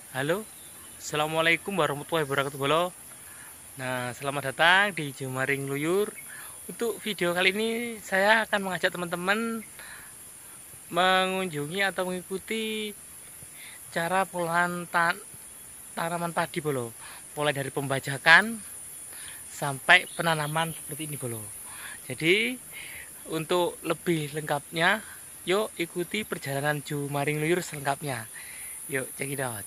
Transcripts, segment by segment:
Halo, assalamualaikum warahmatullahi wabarakatuh, Bolo. Nah, selamat datang di Jumaring Luyur. Untuk video kali ini, saya akan mengajak teman-teman mengunjungi atau mengikuti cara pengolahan tanaman padi, Bolo. Mulai dari pembajakan sampai penanaman seperti ini, Bolo. Jadi, untuk lebih lengkapnya, yuk ikuti perjalanan Jumaring Luyur selengkapnya. Yuk, check it out.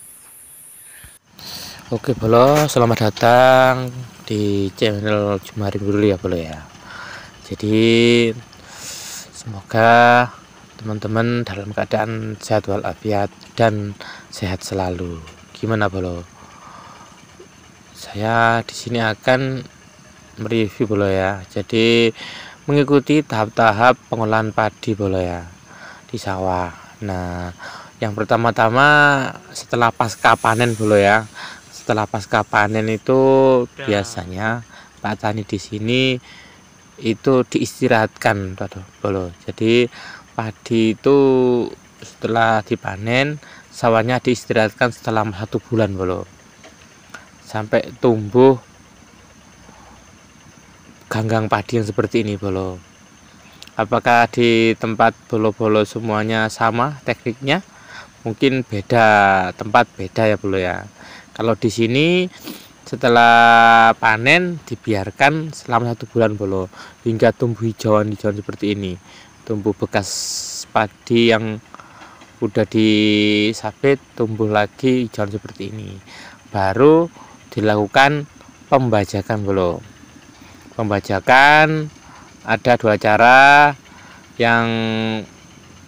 Oke, Bolo, selamat datang di channel Jumaring dulu ya, Bolo ya. Jadi semoga teman-teman dalam keadaan sehat walafiat dan sehat selalu. Gimana, Bolo? Saya di sini akan mereview, Bolo ya. Jadi mengikuti tahap-tahap pengolahan padi, Bolo ya, di sawah. Nah, yang pertama-tama setelah pasca panen, Bolo ya. Setelah pasca panen itu biasanya Pak Tani di sini itu diistirahatkan, Bolo. Jadi padi itu setelah dipanen sawahnya diistirahatkan selama 1 bulan, Bolo, sampai tumbuh ganggang padi yang seperti ini, Bolo. Apakah di tempat Bolo-bolo semuanya sama tekniknya? Mungkin beda tempat, beda ya, Bolo ya. Kalau di sini setelah panen dibiarkan selama 1 bulan, Bolo, hingga tumbuh hijauan-hijauan seperti ini. Tumbuh bekas padi yang udah disabit tumbuh lagi hijauan seperti ini. Baru dilakukan pembajakan, Bolo. Pembajakan ada 2 cara. Yang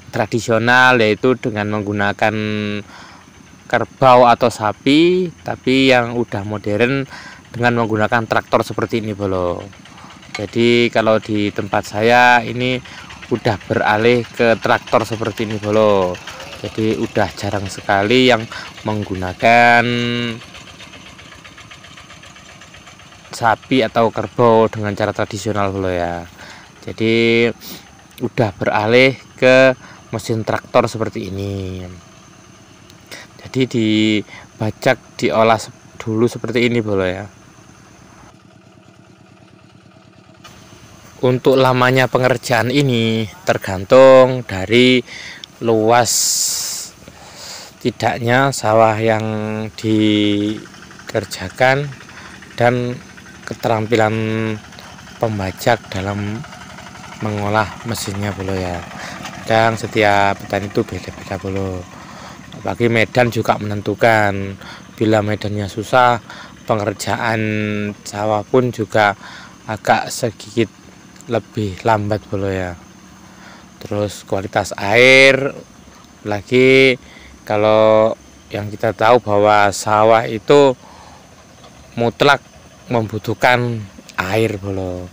tradisional yaitu dengan menggunakan kerbau atau sapi, tapi yang udah modern dengan menggunakan traktor seperti ini, Bolo. Jadi kalau di tempat saya ini udah beralih ke traktor seperti ini, Bolo. Jadi udah jarang sekali yang menggunakan sapi atau kerbau dengan cara tradisional, Bolo ya. Jadi udah beralih ke mesin traktor seperti ini. Jadi dibajak, diolah dulu seperti ini, Bolo ya. Untuk lamanya pengerjaan ini tergantung dari luas tidaknya sawah yang dikerjakan dan keterampilan pembajak dalam mengolah mesinnya, Bolo ya. Dan setiap petani itu beda-beda, Bolo. Bagi medan juga menentukan. Bila medannya susah, pengerjaan sawah pun juga agak sedikit lebih lambat, Bolo ya. Terus kualitas air, lagi kalau yang kita tahu bahwa sawah itu mutlak membutuhkan air, Bolo.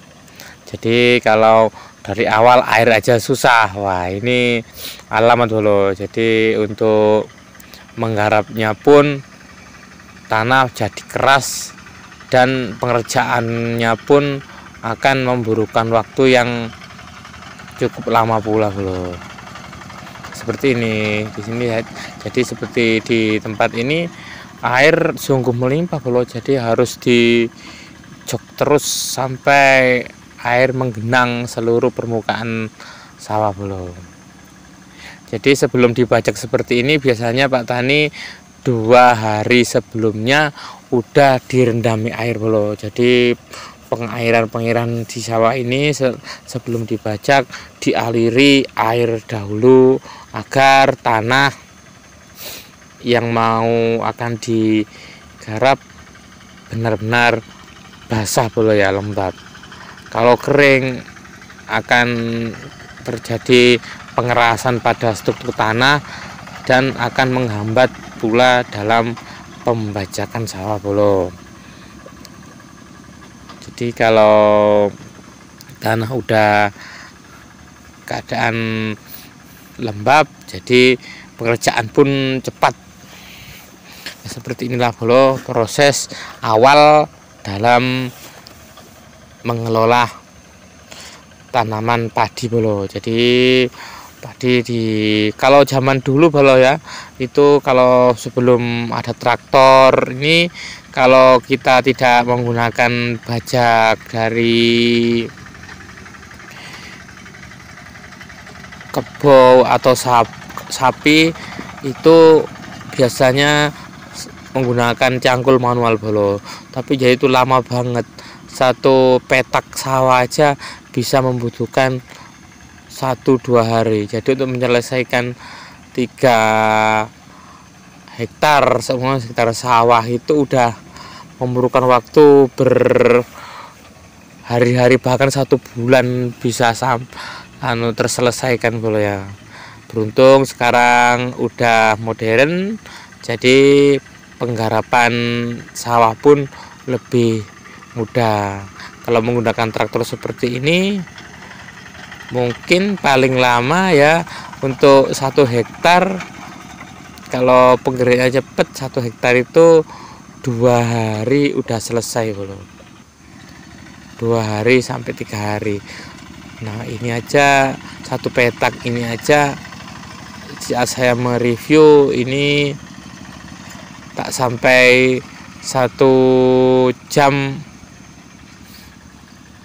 Jadi kalau dari awal air aja susah, wah ini alamat, Bolo. Jadi untuk menggarapnya pun tanah jadi keras dan pengerjaannya pun akan membutuhkan waktu yang cukup lama pula, Bolo. Seperti ini di sini. Jadi seperti di tempat ini air sungguh melimpah, Bolo. Jadi harus dijok terus sampai air menggenang seluruh permukaan sawah, Bolo. Jadi sebelum dibajak seperti ini biasanya Pak Tani 2 hari sebelumnya udah direndami air, Bolo. Jadi pengairan di sawah ini sebelum dibajak dialiri air dahulu agar tanah yang mau akan digarap benar-benar basah, Bolo ya, lembab. Kalau kering akan terjadi pengerasan pada struktur tanah dan akan menghambat pula dalam pembajakan sawah, Bolo. Jadi kalau tanah udah keadaan lembab, jadi pengerjaan pun cepat. Nah, seperti inilah, Bolo, proses awal dalam mengelola tanaman padi, Bolo. Jadi Padi di kalau zaman dulu bolo ya, itu kalau sebelum ada traktor ini, kalau kita tidak menggunakan bajak dari kebo atau sapi, itu biasanya menggunakan cangkul manual bolo. Tapi jadi itu lama banget, satu petak sawah aja bisa membutuhkan 1-2 hari. Jadi untuk menyelesaikan 3 hektar semua sekitar sawah itu udah memerlukan waktu berhari-hari, bahkan 1 bulan bisa terselesaikan bolo ya. Beruntung sekarang udah modern, jadi penggarapan sawah pun lebih mudah. Kalau menggunakan traktor seperti ini, mungkin paling lama ya untuk 1 hektar, kalau penggerakannya cepet, 1 hektar itu 2 hari udah selesai bro. 2 hari sampai 3 hari. Nah ini aja 1 petak ini aja saat saya mereview ini tak sampai 1 jam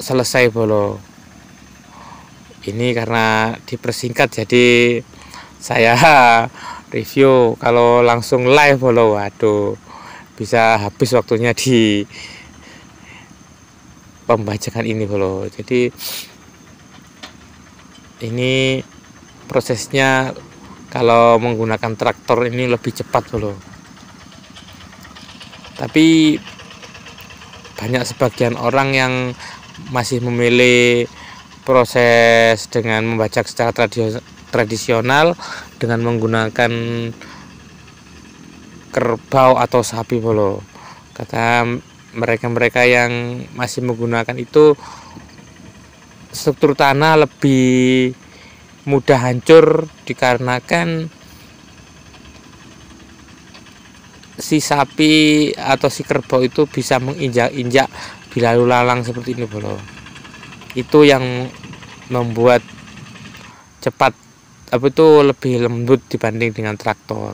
selesai bro. Ini karena dipersingkat jadi saya review. Kalau langsung live bolo, waduh, bisa habis waktunya di pembajakan ini bolo. Jadi ini prosesnya kalau menggunakan traktor ini lebih cepat bolo. Tapi banyak sebagian orang yang masih memilih proses dengan membajak secara tradisional dengan menggunakan kerbau atau sapi bolo. Kata mereka yang masih menggunakan itu, struktur tanah lebih mudah hancur dikarenakan si sapi atau si kerbau itu bisa menginjak-injak bilalu lalang seperti ini bolo. Itu yang membuat cepat lebih lembut dibanding dengan traktor.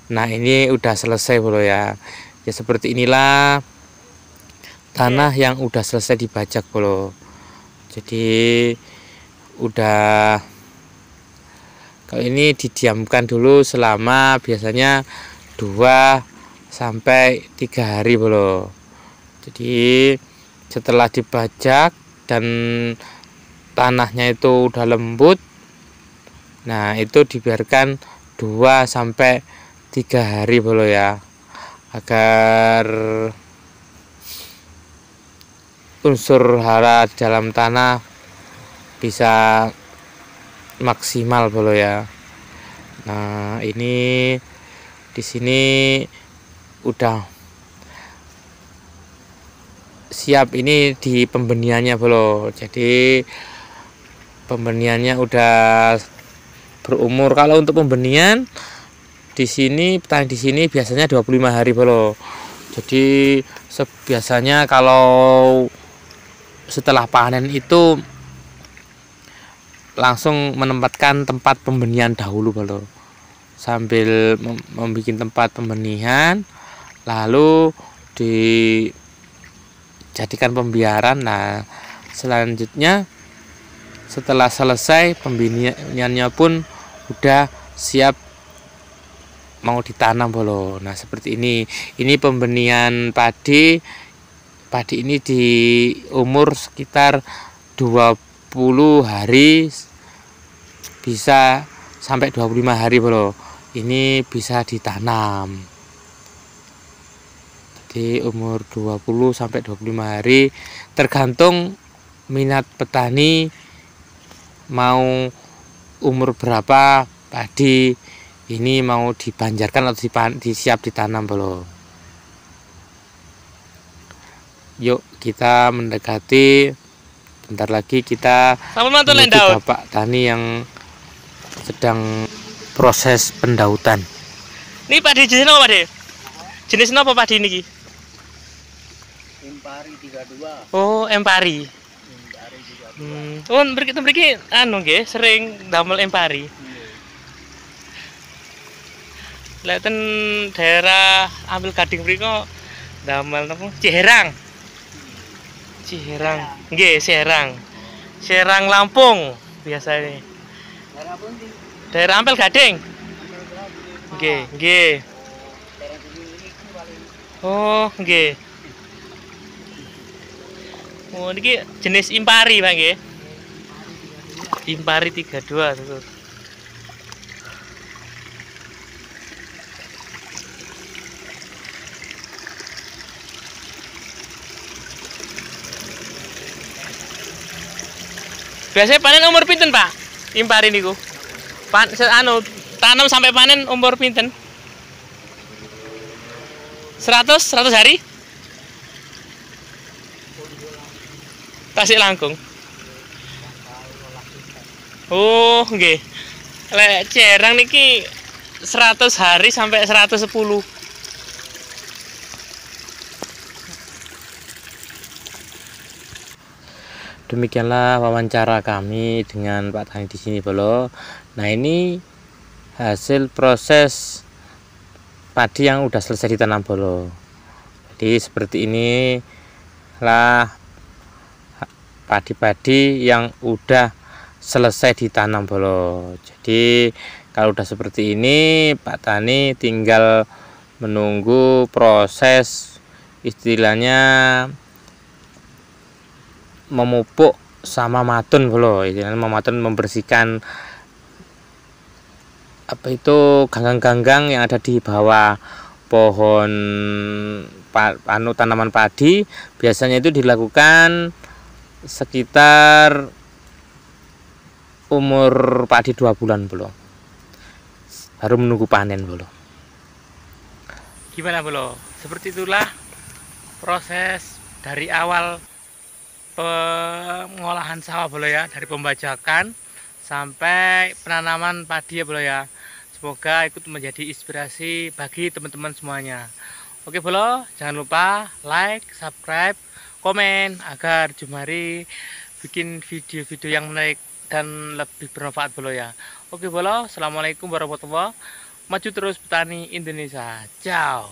Nah ini udah selesai bro ya. Ya seperti inilah tanah yang udah selesai dibajak bro. Jadi udah, kalau ini didiamkan dulu selama biasanya 2-3 hari bro. Jadi setelah dibajak dan tanahnya itu udah lembut, nah itu dibiarkan 2-3 hari bolo ya, agar unsur hara di dalam tanah bisa maksimal bolo ya. Nah ini di sini udah siap ini di pembenihannya bolo. Jadi pembenihannya udah berumur. Kalau untuk pembenihan di sini, petani di sini biasanya 25 hari bolo. Jadi biasanya kalau setelah panen itu langsung menempatkan tempat pembenihan dahulu bolo, sambil membuat tempat pembenihan, lalu dijadikan pembiaran. Nah selanjutnya setelah selesai pembenihannya pun udah siap mau ditanam bolo. Nah seperti ini pembenihan padi ini di umur sekitar 20 hari bisa sampai 25 hari bolo. Ini bisa ditanam di umur 20-25 hari, tergantung minat petani mau umur berapa padi ini mau dibanjarkan atau disiap ditanam bolo. Yuk kita mendekati, bentar lagi kita menuju bapak tani yang sedang proses pendautan. Ini padi jenis apa deh? Jenis apa padi ini? Empari 32. Oh empari. Oh, mereka anu nggih sering damel empari. Lek ten daerah Ampel Gading mriko damel napa? Ciherang. Ciherang. Nggih, Serang. Serang Lampung biasanya. Daerah Ampel Gading. Nggih, nggih. Oh, nggih. Oh, niki jenis Impari, Pak nggih. Impari 32, Tutur. Biasanya panen umur pinten, Pak? Impari niku. Tanam sampai panen umur pinten? 100 hari? Tasik langkung. Oh, nggih. Lek cerang niki 100 hari sampai 110. Demikianlah wawancara kami dengan Pak Tani di sini, Bolo. Nah, ini hasil proses padi yang udah selesai ditanam, Bolo. Jadi seperti inilah padi-padi yang udah selesai ditanam, Bolo. Jadi kalau udah seperti ini, Pak Tani tinggal menunggu proses istilahnya memupuk sama matun, Bolo. Istilahnya mematun, membersihkan apa itu ganggang-ganggang yang ada di bawah pohon tanaman padi. Biasanya itu dilakukan sekitar umur padi 2 bulan, Bolo. Baru menunggu panen, Bolo. Gimana, Bolo? Seperti itulah proses dari awal pengolahan sawah, Bolo ya, dari pembajakan sampai penanaman padi ya, Bolo ya. Semoga ikut menjadi inspirasi bagi teman-teman semuanya. Oke, Bolo, jangan lupa like, subscribe, komen agar Jumari bikin video-video yang menarik dan lebih bermanfaat, Bolo ya. Oke, Bolo, assalamualaikum warahmatullahi wabarakatuh. Maju terus petani Indonesia. Ciao.